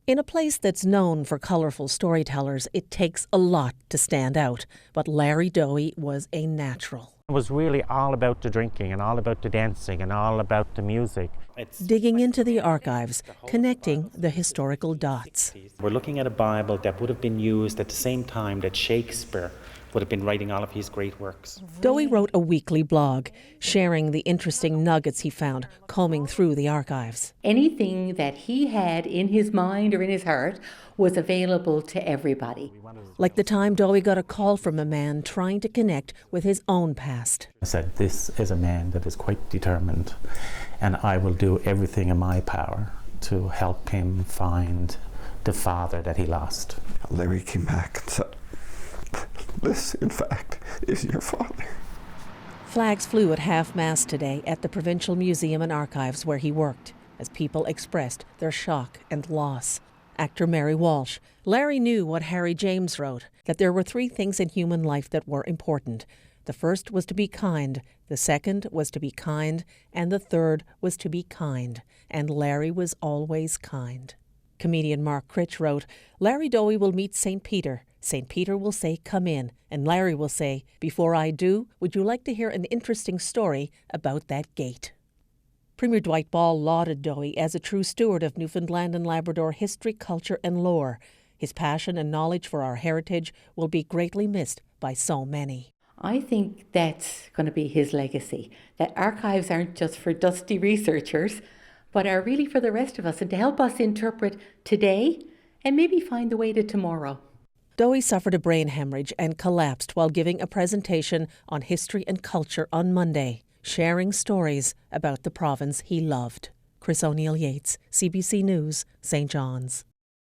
In a place that's known for colourful storytellers, it takes a lot to stand out. But Larry Dohey was a natural. It was really all about the drinking and all about the dancing and all about the music. Digging into the archives, connecting the historical dots. We're looking at a Bible that would have been used at the same time that Shakespeare would have been writing all of his great works. Dohey wrote a weekly blog, sharing the interesting nuggets he found combing through the archives. Anything that he had in his mind or in his heart was available to everybody. Like the time Dohey got a call from a man trying to connect with his own past. I said, this is a man that is quite determined, and I will do everything in my power to help him find the father that he lost. Larry came back and said, this, in fact, is your father. Flags flew at half-mast today at the Provincial Museum and Archives where he worked, as people expressed their shock and loss. Actor Mary Walsh. Larry knew what Harry James wrote, that there were 3 things in human life that were important. The first was to be kind, the second was to be kind, and the third was to be kind. And Larry was always kind. Comedian Mark Critch wrote, Larry Dohey will meet St. Peter. St. Peter will say, come in. And Larry will say, before I do, would you like to hear an interesting story about that gate? Premier Dwight Ball lauded Dohey as a true steward of Newfoundland and Labrador history, culture and lore. His passion and knowledge for our heritage will be greatly missed by so many. I think that's going to be his legacy, that archives aren't just for dusty researchers, but are really for the rest of us and to help us interpret today and maybe find the way to tomorrow. Dohey suffered a brain hemorrhage and collapsed while giving a presentation on history and culture on Monday, sharing stories about the province he loved. Chris O'Neill Yates, CBC News, St. John's.